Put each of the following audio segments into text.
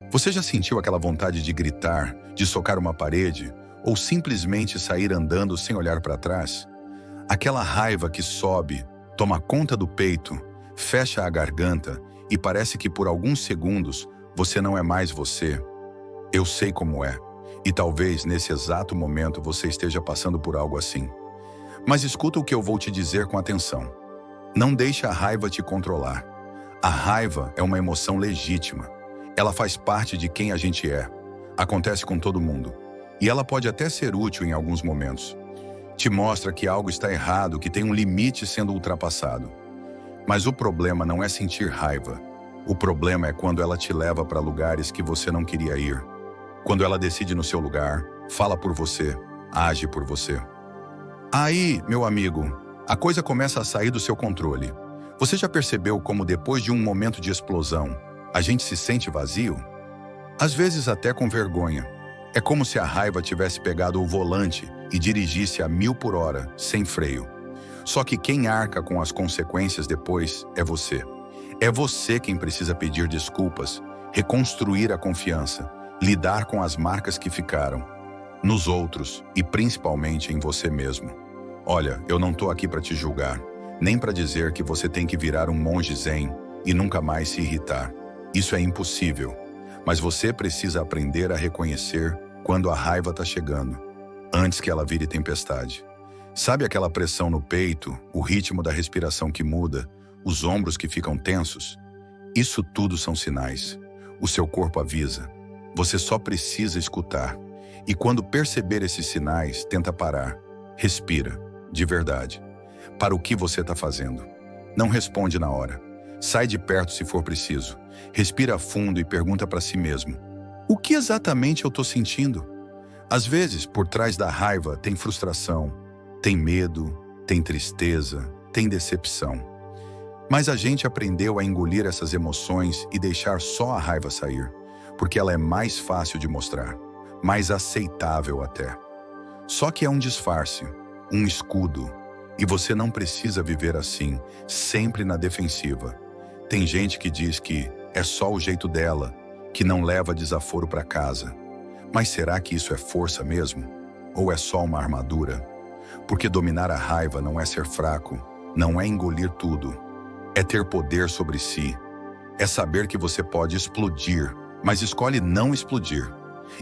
Você já sentiu aquela vontade de gritar, de socar uma parede, ou simplesmente sair andando sem olhar para trás? Aquela raiva que sobe, toma conta do peito, fecha a garganta e parece que por alguns segundos você não é mais você. Eu sei como é, e talvez nesse exato momento você esteja passando por algo assim. Mas escuta o que eu vou te dizer com atenção. Não deixe a raiva te controlar. A raiva é uma emoção legítima. Ela faz parte de quem a gente é. Acontece com todo mundo. E ela pode até ser útil em alguns momentos. Te mostra que algo está errado, que tem um limite sendo ultrapassado. Mas o problema não é sentir raiva. O problema é quando ela te leva para lugares que você não queria ir. Quando ela decide no seu lugar, fala por você, age por você. Aí, meu amigo, a coisa começa a sair do seu controle. Você já percebeu como depois de um momento de explosão, a gente se sente vazio? Às vezes até com vergonha. É como se a raiva tivesse pegado o volante e dirigisse a 1000 por hora, sem freio. Só que quem arca com as consequências depois é você. É você quem precisa pedir desculpas, reconstruir a confiança, lidar com as marcas que ficaram, nos outros e principalmente em você mesmo. Olha, eu não tô aqui para te julgar, nem para dizer que você tem que virar um monge zen e nunca mais se irritar. Isso é impossível, mas você precisa aprender a reconhecer quando a raiva tá chegando, antes que ela vire tempestade. Sabe aquela pressão no peito, o ritmo da respiração que muda, os ombros que ficam tensos? Isso tudo são sinais. O seu corpo avisa. Você só precisa escutar. E quando perceber esses sinais, tenta parar. Respira, de verdade. Para o que você está fazendo. Não responde na hora. Sai de perto se for preciso. Respira fundo e pergunta para si mesmo: o que exatamente eu estou sentindo? Às vezes, por trás da raiva, tem frustração, tem medo, tem tristeza, tem decepção. Mas a gente aprendeu a engolir essas emoções e deixar só a raiva sair, porque ela é mais fácil de mostrar, mais aceitável até. Só que é um disfarce, um escudo, e você não precisa viver assim, sempre na defensiva. Tem gente que diz que é só o jeito dela, que não leva desaforo para casa. Mas será que isso é força mesmo? Ou é só uma armadura? Porque dominar a raiva não é ser fraco, não é engolir tudo. É ter poder sobre si. É saber que você pode explodir, mas escolhe não explodir.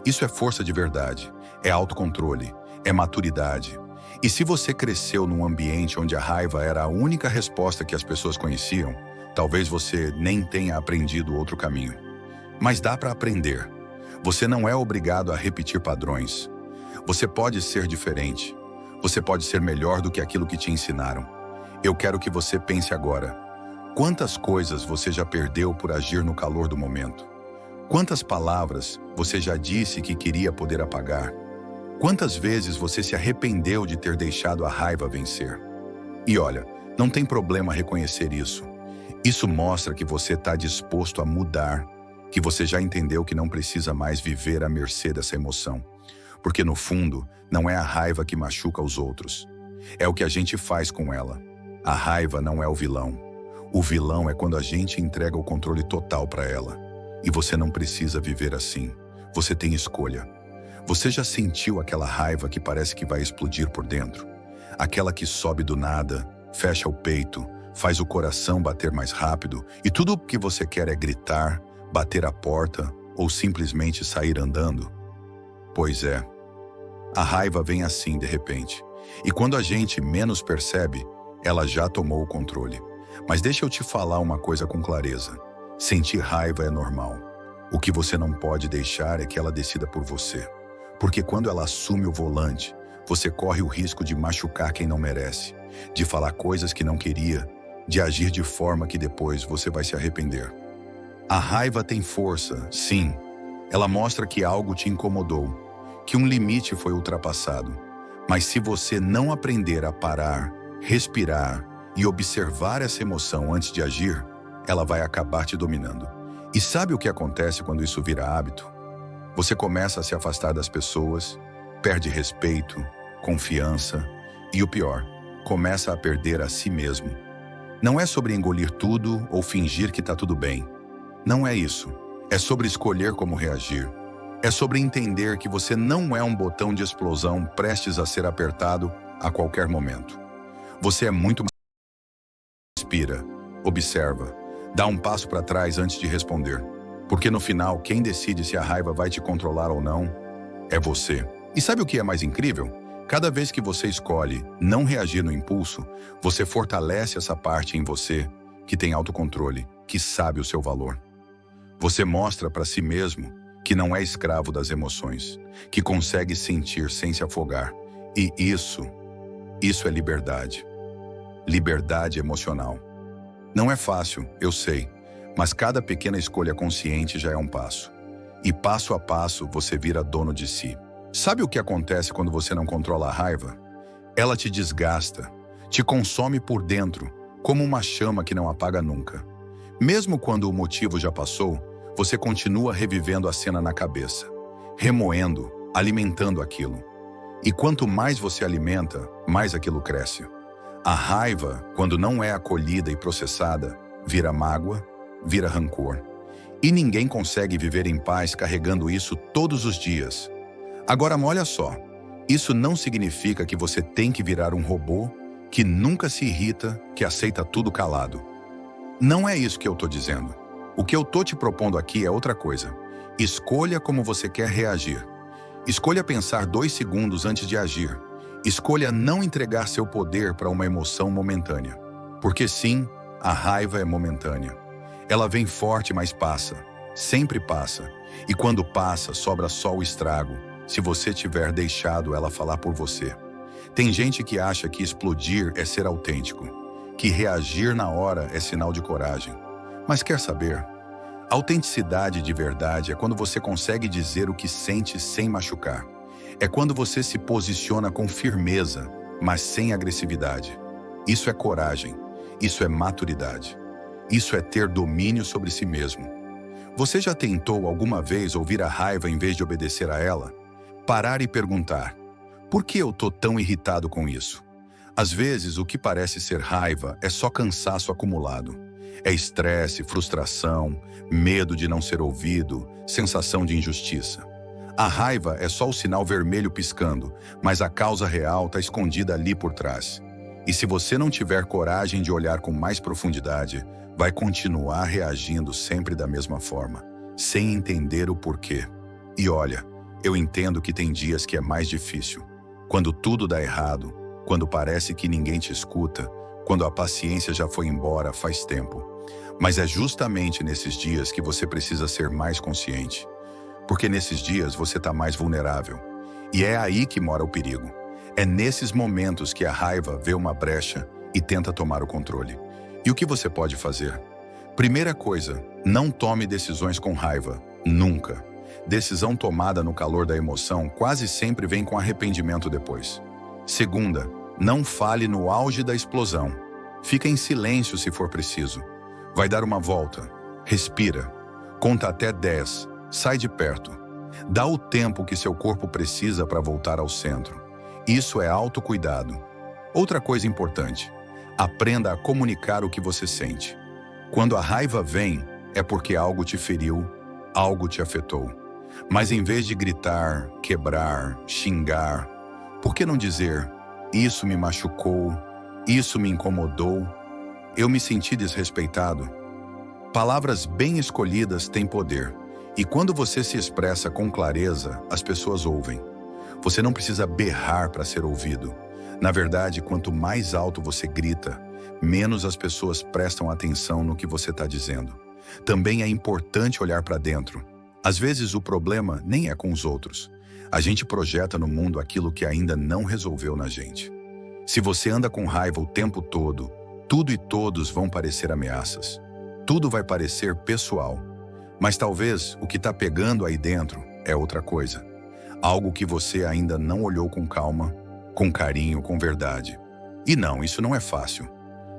Isso é força de verdade, é autocontrole, é maturidade. E se você cresceu num ambiente onde a raiva era a única resposta que as pessoas conheciam, talvez você nem tenha aprendido outro caminho. Mas dá para aprender. Você não é obrigado a repetir padrões. Você pode ser diferente. Você pode ser melhor do que aquilo que te ensinaram. Eu quero que você pense agora. Quantas coisas você já perdeu por agir no calor do momento? Quantas palavras você já disse que queria poder apagar? Quantas vezes você se arrependeu de ter deixado a raiva vencer? E olha, não tem problema reconhecer isso. Isso mostra que você está disposto a mudar, que você já entendeu que não precisa mais viver à mercê dessa emoção. Porque no fundo, não é a raiva que machuca os outros. É o que a gente faz com ela. A raiva não é o vilão. O vilão é quando a gente entrega o controle total para ela. E você não precisa viver assim. Você tem escolha. Você já sentiu aquela raiva que parece que vai explodir por dentro? Aquela que sobe do nada, fecha o peito, faz o coração bater mais rápido e tudo o que você quer é gritar, bater a porta ou simplesmente sair andando? Pois é. A raiva vem assim de repente. E quando a gente menos percebe, ela já tomou o controle. Mas deixa eu te falar uma coisa com clareza. Sentir raiva é normal. O que você não pode deixar é que ela decida por você. Porque quando ela assume o volante, você corre o risco de machucar quem não merece, de falar coisas que não queria, de agir de forma que depois você vai se arrepender. A raiva tem força, sim. Ela mostra que algo te incomodou, que um limite foi ultrapassado. Mas se você não aprender a parar, respirar e observar essa emoção antes de agir, ela vai acabar te dominando. E sabe o que acontece quando isso vira hábito? Você começa a se afastar das pessoas, perde respeito, confiança e o pior, começa a perder a si mesmo. Não é sobre engolir tudo ou fingir que está tudo bem. Não é isso. É sobre escolher como reagir. É sobre entender que você não é um botão de explosão prestes a ser apertado a qualquer momento. Você é muito mais. Respira, observa, dá um passo para trás antes de responder. Porque no final, quem decide se a raiva vai te controlar ou não é você. E sabe o que é mais incrível? Cada vez que você escolhe não reagir no impulso, você fortalece essa parte em você que tem autocontrole, que sabe o seu valor. Você mostra para si mesmo que não é escravo das emoções, que consegue sentir sem se afogar. E isso é liberdade. Liberdade emocional. Não é fácil, eu sei, mas cada pequena escolha consciente já é um passo. E passo a passo você vira dono de si. Sabe o que acontece quando você não controla a raiva? Ela te desgasta, te consome por dentro, como uma chama que não apaga nunca. Mesmo quando o motivo já passou, você continua revivendo a cena na cabeça, remoendo, alimentando aquilo. E quanto mais você alimenta, mais aquilo cresce. A raiva, quando não é acolhida e processada, vira mágoa, vira rancor. E ninguém consegue viver em paz carregando isso todos os dias. Agora, olha só, isso não significa que você tem que virar um robô que nunca se irrita, que aceita tudo calado. Não é isso que eu estou dizendo. O que eu estou te propondo aqui é outra coisa. Escolha como você quer reagir. Escolha pensar 2 segundos antes de agir. Escolha não entregar seu poder para uma emoção momentânea. Porque sim, a raiva é momentânea. Ela vem forte, mas passa. Sempre passa. E quando passa, sobra só o estrago, se você tiver deixado ela falar por você. Tem gente que acha que explodir é ser autêntico, que reagir na hora é sinal de coragem. Mas quer saber? Autenticidade de verdade é quando você consegue dizer o que sente sem machucar. É quando você se posiciona com firmeza, mas sem agressividade. Isso é coragem, isso é maturidade. Isso é ter domínio sobre si mesmo. Você já tentou alguma vez ouvir a raiva em vez de obedecer a ela? Parar e perguntar, por que eu tô tão irritado com isso? Às vezes, o que parece ser raiva é só cansaço acumulado. É estresse, frustração, medo de não ser ouvido, sensação de injustiça. A raiva é só o sinal vermelho piscando, mas a causa real está escondida ali por trás. E se você não tiver coragem de olhar com mais profundidade, vai continuar reagindo sempre da mesma forma, sem entender o porquê. E olha, eu entendo que tem dias que é mais difícil. Quando tudo dá errado, quando parece que ninguém te escuta, quando a paciência já foi embora faz tempo. Mas é justamente nesses dias que você precisa ser mais consciente. Porque nesses dias você está mais vulnerável. E é aí que mora o perigo. É nesses momentos que a raiva vê uma brecha e tenta tomar o controle. E o que você pode fazer? Primeira coisa, não tome decisões com raiva. Nunca. Decisão tomada no calor da emoção quase sempre vem com arrependimento depois. Segunda, não fale no auge da explosão. Fica em silêncio se for preciso. Vai dar uma volta. Respira. Conta até 10. Sai de perto. Dá o tempo que seu corpo precisa para voltar ao centro. Isso é autocuidado. Outra coisa importante. Aprenda a comunicar o que você sente. Quando a raiva vem, é porque algo te feriu, algo te afetou. Mas em vez de gritar, quebrar, xingar, por que não dizer, isso me machucou, isso me incomodou, eu me senti desrespeitado? Palavras bem escolhidas têm poder, e quando você se expressa com clareza, as pessoas ouvem. Você não precisa berrar para ser ouvido. Na verdade, quanto mais alto você grita, menos as pessoas prestam atenção no que você está dizendo. Também é importante olhar para dentro. Às vezes o problema nem é com os outros. A gente projeta no mundo aquilo que ainda não resolveu na gente. Se você anda com raiva o tempo todo, tudo e todos vão parecer ameaças. Tudo vai parecer pessoal. Mas talvez o que está pegando aí dentro é outra coisa. Algo que você ainda não olhou com calma, com carinho, com verdade. E não, isso não é fácil.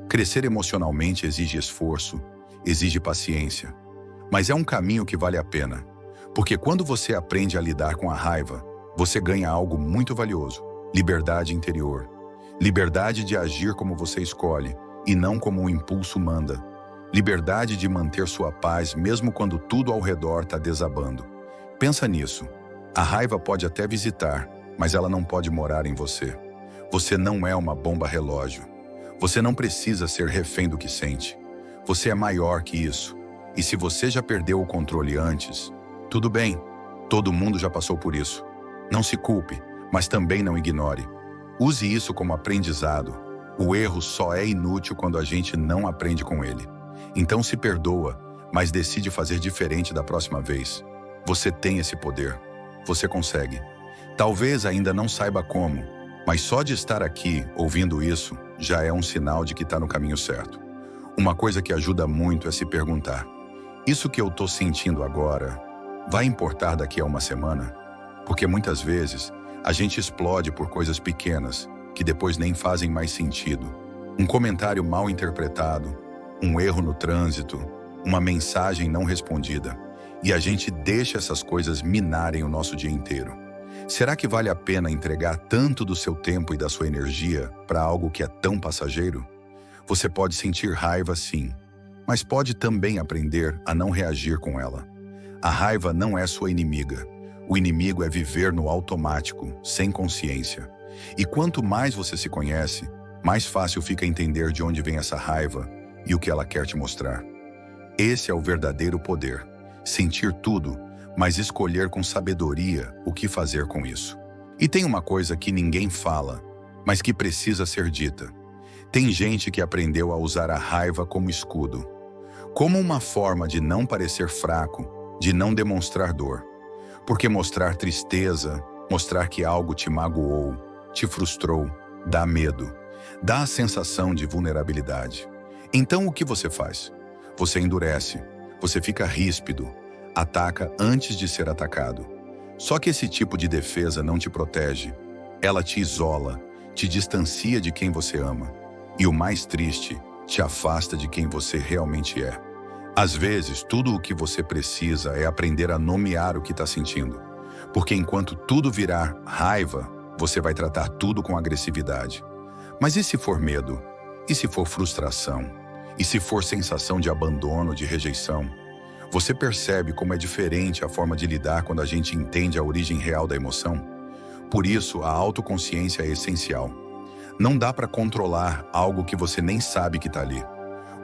Crescer emocionalmente exige esforço, exige paciência. Mas é um caminho que vale a pena. Porque quando você aprende a lidar com a raiva, você ganha algo muito valioso: liberdade interior. Liberdade de agir como você escolhe e não como o impulso manda. liberdade de manter sua paz mesmo quando tudo ao redor está desabando. Pensa nisso. A raiva pode até visitar, mas ela não pode morar em você. Você não é uma bomba relógio. Você não precisa ser refém do que sente. Você é maior que isso. E se você já perdeu o controle antes, tudo bem. Todo mundo já passou por isso. Não se culpe, mas também não ignore. Use isso como aprendizado. O erro só é inútil quando a gente não aprende com ele. Então se perdoa, mas decide fazer diferente da próxima vez. Você tem esse poder. Você consegue. Talvez ainda não saiba como, mas só de estar aqui, ouvindo isso, já é um sinal de que está no caminho certo. Uma coisa que ajuda muito é se perguntar: isso que eu estou sentindo agora, vai importar daqui a uma semana? Porque muitas vezes, a gente explode por coisas pequenas, que depois nem fazem mais sentido. Um comentário mal interpretado, um erro no trânsito, uma mensagem não respondida. E a gente deixa essas coisas minarem o nosso dia inteiro. Será que vale a pena entregar tanto do seu tempo e da sua energia para algo que é tão passageiro? Você pode sentir raiva, sim, mas pode também aprender a não reagir com ela. A raiva não é sua inimiga. O inimigo é viver no automático, sem consciência. E quanto mais você se conhece, mais fácil fica entender de onde vem essa raiva e o que ela quer te mostrar. Esse é o verdadeiro poder. Sentir tudo, mas escolher com sabedoria o que fazer com isso. E tem uma coisa que ninguém fala, mas que precisa ser dita. Tem gente que aprendeu a usar a raiva como escudo, como uma forma de não parecer fraco, de não demonstrar dor. Porque mostrar tristeza, mostrar que algo te magoou, te frustrou, dá medo, dá a sensação de vulnerabilidade. Então o que você faz? Você endurece, você fica ríspido, ataca antes de ser atacado. Só que esse tipo de defesa não te protege. Ela te isola, te distancia de quem você ama. E o mais triste, te afasta de quem você realmente é. Às vezes, tudo o que você precisa é aprender a nomear o que está sentindo. Porque enquanto tudo virar raiva, você vai tratar tudo com agressividade. Mas e se for medo? E se for frustração? E se for sensação de abandono, de rejeição? Você percebe como é diferente a forma de lidar quando a gente entende a origem real da emoção? Por isso, a autoconsciência é essencial. Não dá para controlar algo que você nem sabe que está ali.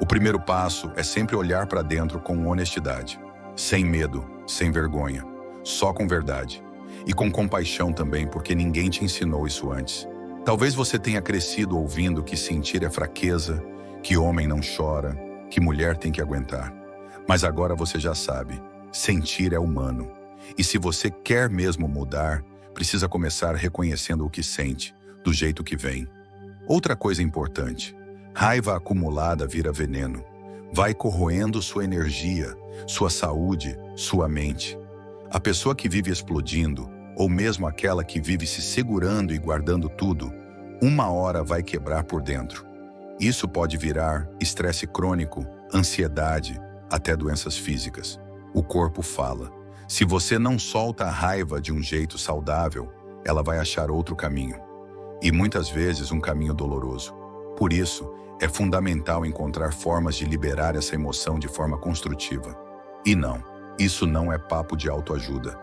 O primeiro passo é sempre olhar para dentro com honestidade, sem medo, sem vergonha, só com verdade. E com compaixão também, porque ninguém te ensinou isso antes. Talvez você tenha crescido ouvindo que sentir é fraqueza, que homem não chora, que mulher tem que aguentar. Mas agora você já sabe, sentir é humano. E se você quer mesmo mudar, precisa começar reconhecendo o que sente, do jeito que vem. Outra coisa importante, raiva acumulada vira veneno. Vai corroendo sua energia, sua saúde, sua mente. A pessoa que vive explodindo, ou mesmo aquela que vive se segurando e guardando tudo, uma hora vai quebrar por dentro. Isso pode virar estresse crônico, ansiedade, até doenças físicas. O corpo fala. Se você não solta a raiva de um jeito saudável, ela vai achar outro caminho. E muitas vezes um caminho doloroso. Por isso, é fundamental encontrar formas de liberar essa emoção de forma construtiva. E não, isso não é papo de autoajuda.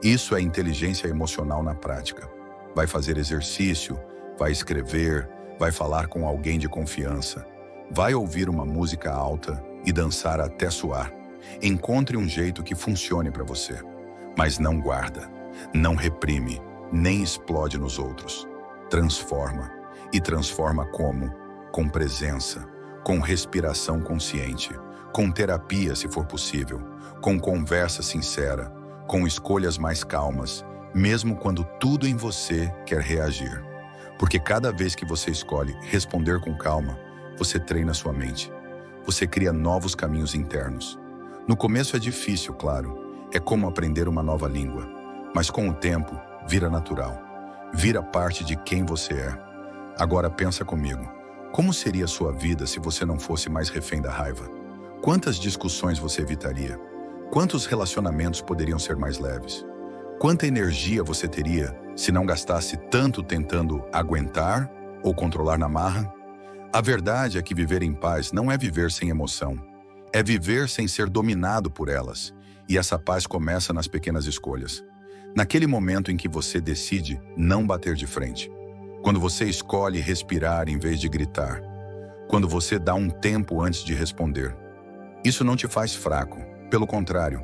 Isso é inteligência emocional na prática. Vai fazer exercício, vai escrever, vai falar com alguém de confiança, vai ouvir uma música alta e dançar até suar. Encontre um jeito que funcione para você. Mas não guarda, não reprime, nem explode nos outros. Transforma. E transforma como? Com presença, com respiração consciente, com terapia se for possível, com conversa sincera, com escolhas mais calmas, mesmo quando tudo em você quer reagir. Porque cada vez que você escolhe responder com calma, você treina sua mente. Você cria novos caminhos internos. No começo é difícil, claro. É como aprender uma nova língua. Mas com o tempo, vira natural. Vira parte de quem você é. Agora pensa comigo. Como seria a sua vida se você não fosse mais refém da raiva? Quantas discussões você evitaria? Quantos relacionamentos poderiam ser mais leves? Quanta energia você teria se não gastasse tanto tentando aguentar ou controlar na marra? A verdade é que viver em paz não é viver sem emoção. É viver sem ser dominado por elas. E essa paz começa nas pequenas escolhas. Naquele momento em que você decide não bater de frente. Quando você escolhe respirar em vez de gritar. Quando você dá um tempo antes de responder. Isso não te faz fraco. Pelo contrário,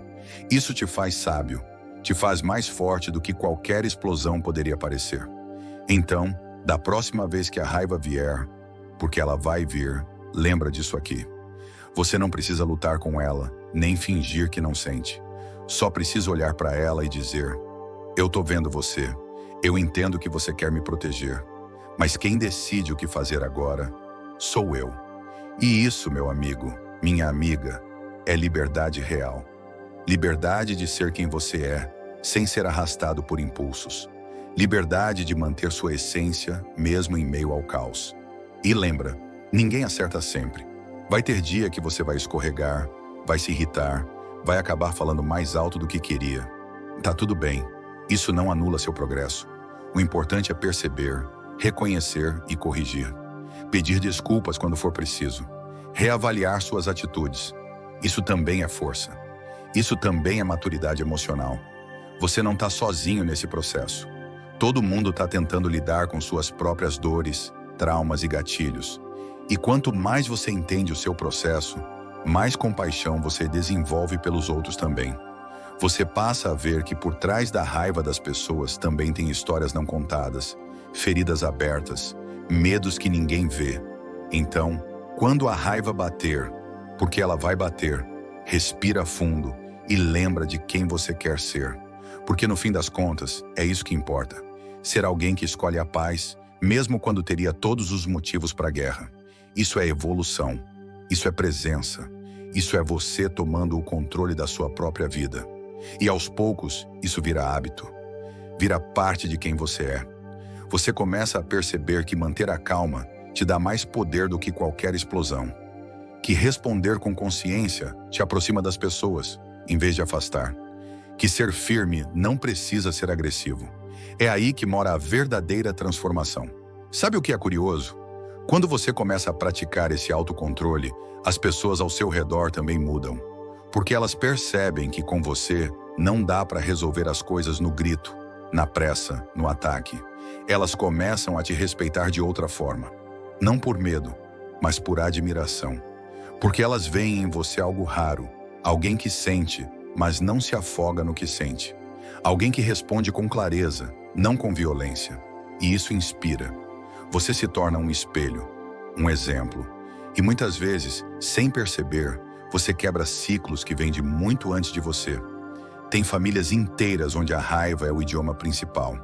isso te faz sábio. Te faz mais forte do que qualquer explosão poderia parecer. Então, da próxima vez que a raiva vier, porque ela vai vir, lembra disso aqui. Você não precisa lutar com ela, nem fingir que não sente. Só precisa olhar para ela e dizer: eu tô vendo você, eu entendo que você quer me proteger, mas quem decide o que fazer agora sou eu. E isso, meu amigo, minha amiga, é liberdade real. Liberdade de ser quem você é, sem ser arrastado por impulsos. Liberdade de manter sua essência, mesmo em meio ao caos. E lembra, ninguém acerta sempre. Vai ter dia que você vai escorregar, vai se irritar, vai acabar falando mais alto do que queria. Tá tudo bem, isso não anula seu progresso. O importante é perceber, reconhecer e corrigir. Pedir desculpas quando for preciso. Reavaliar suas atitudes. Isso também é força. Isso também é maturidade emocional. Você não está sozinho nesse processo. Todo mundo está tentando lidar com suas próprias dores, traumas e gatilhos. E quanto mais você entende o seu processo, mais compaixão você desenvolve pelos outros também. Você passa a ver que por trás da raiva das pessoas também tem histórias não contadas, feridas abertas, medos que ninguém vê. Então, quando a raiva bater, porque ela vai bater, respira fundo e lembra de quem você quer ser. Porque no fim das contas, é isso que importa. Ser alguém que escolhe a paz, mesmo quando teria todos os motivos para a guerra. Isso é evolução. Isso é presença. Isso é você tomando o controle da sua própria vida. E aos poucos, isso vira hábito. Vira parte de quem você é. Você começa a perceber que manter a calma te dá mais poder do que qualquer explosão. Que responder com consciência te aproxima das pessoas, em vez de afastar. Que ser firme não precisa ser agressivo. É aí que mora a verdadeira transformação. Sabe o que é curioso? Quando você começa a praticar esse autocontrole, as pessoas ao seu redor também mudam. Porque elas percebem que com você não dá para resolver as coisas no grito, na pressa, no ataque. Elas começam a te respeitar de outra forma. Não por medo, mas por admiração. Porque elas veem em você algo raro, alguém que sente, mas não se afoga no que sente. Alguém que responde com clareza, não com violência. E isso inspira. Você se torna um espelho, um exemplo. E muitas vezes, sem perceber, você quebra ciclos que vêm de muito antes de você. Tem famílias inteiras onde a raiva é o idioma principal.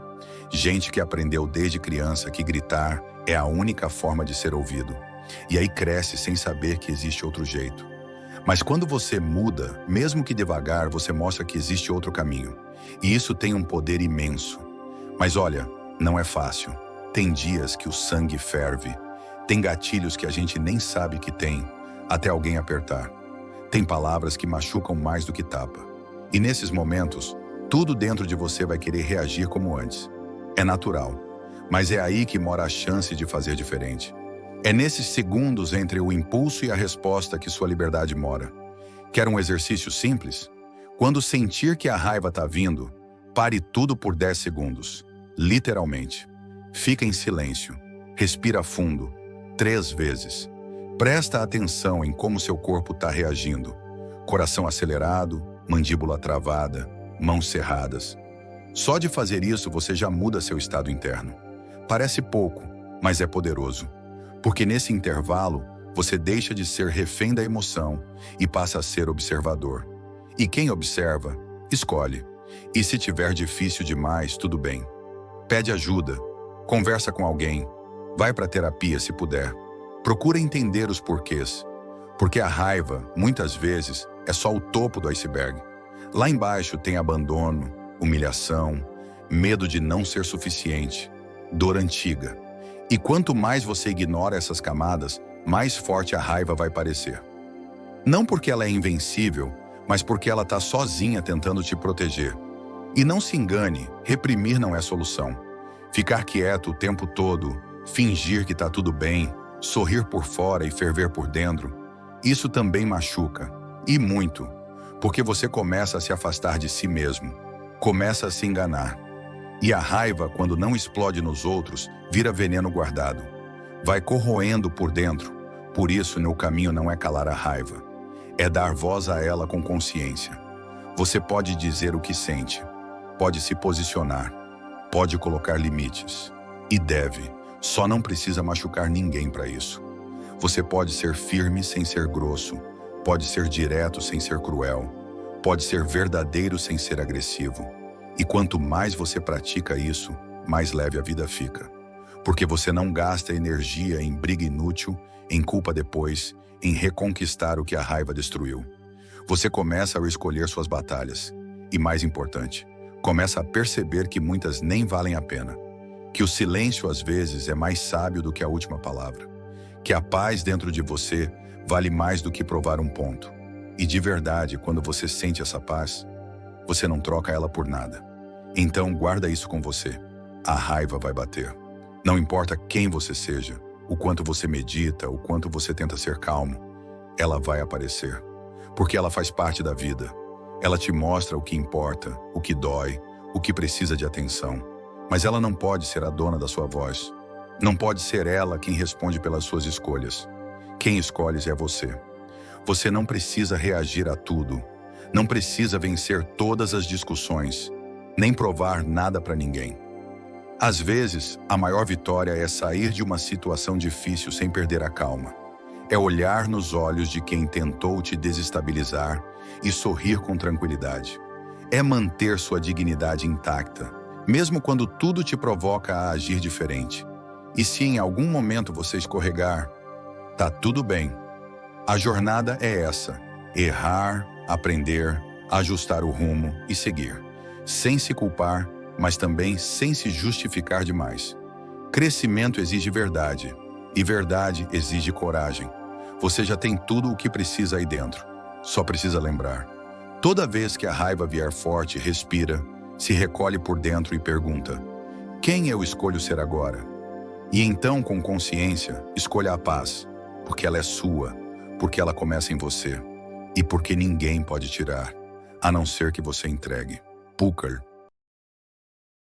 Gente que aprendeu desde criança que gritar é a única forma de ser ouvido. E aí cresce sem saber que existe outro jeito. Mas quando você muda, mesmo que devagar, você mostra que existe outro caminho. E isso tem um poder imenso. Mas olha, não é fácil. Tem dias que o sangue ferve. Tem gatilhos que a gente nem sabe que tem, até alguém apertar. Tem palavras que machucam mais do que tapa. E nesses momentos, tudo dentro de você vai querer reagir como antes. É natural. Mas é aí que mora a chance de fazer diferente. É nesses segundos entre o impulso e a resposta que sua liberdade mora. Quer um exercício simples? Quando sentir que a raiva está vindo, pare tudo por 10 segundos. Literalmente. Fica em silêncio. Respira fundo. 3 vezes. Presta atenção em como seu corpo está reagindo. Coração acelerado, mandíbula travada, mãos cerradas. Só de fazer isso você já muda seu estado interno. Parece pouco, mas é poderoso. Porque nesse intervalo, você deixa de ser refém da emoção e passa a ser observador. E quem observa, escolhe. E se tiver difícil demais, tudo bem. Pede ajuda, conversa com alguém, vai para terapia se puder. Procura entender os porquês. Porque a raiva, muitas vezes, é só o topo do iceberg. Lá embaixo tem abandono, humilhação, medo de não ser suficiente, dor antiga. E quanto mais você ignora essas camadas, mais forte a raiva vai parecer. Não porque ela é invencível, mas porque ela está sozinha tentando te proteger. E não se engane, reprimir não é solução. Ficar quieto o tempo todo, fingir que está tudo bem, sorrir por fora e ferver por dentro, Isso também machuca, e muito, porque você começa a se afastar de si mesmo, começa a se enganar. E a raiva, quando não explode nos outros, vira veneno guardado. Vai corroendo por dentro. Por isso, meu caminho não é calar a raiva, é dar voz a ela com consciência. Você pode dizer o que sente, pode se posicionar, pode colocar limites. E deve, só não precisa machucar ninguém para isso. Você pode ser firme sem ser grosso, pode ser direto sem ser cruel, pode ser verdadeiro sem ser agressivo. E quanto mais você pratica isso, mais leve a vida fica. Porque você não gasta energia em briga inútil, em culpa depois, em reconquistar o que a raiva destruiu. Você começa a escolher suas batalhas. E mais importante, começa a perceber que muitas nem valem a pena. Que o silêncio às vezes é mais sábio do que a última palavra. Que a paz dentro de você vale mais do que provar um ponto. E de verdade, quando você sente essa paz, você não troca ela por nada. Então guarda isso com você. A raiva vai bater. Não importa quem você seja, o quanto você medita, o quanto você tenta ser calmo, ela vai aparecer. Porque ela faz parte da vida. Ela te mostra o que importa, o que dói, o que precisa de atenção. Mas ela não pode ser a dona da sua voz. Não pode ser ela quem responde pelas suas escolhas. Quem escolhe é você. Você não precisa reagir a tudo. Não precisa vencer todas as discussões, nem provar nada para ninguém. Às vezes, a maior vitória é sair de uma situação difícil sem perder a calma. É olhar nos olhos de quem tentou te desestabilizar e sorrir com tranquilidade. É manter sua dignidade intacta, mesmo quando tudo te provoca a agir diferente. E se em algum momento você escorregar, tá tudo bem. A jornada é essa: errar, aprender, ajustar o rumo e seguir. Sem se culpar, mas também sem se justificar demais. Crescimento exige verdade, e verdade exige coragem. Você já tem tudo o que precisa aí dentro. Só precisa lembrar. Toda vez que a raiva vier forte, respira, se recolhe por dentro e pergunta: quem eu escolho ser agora? E então, com consciência, escolha a paz, porque ela é sua, porque ela começa em você, e porque ninguém pode tirar, a não ser que você entregue. Pucar.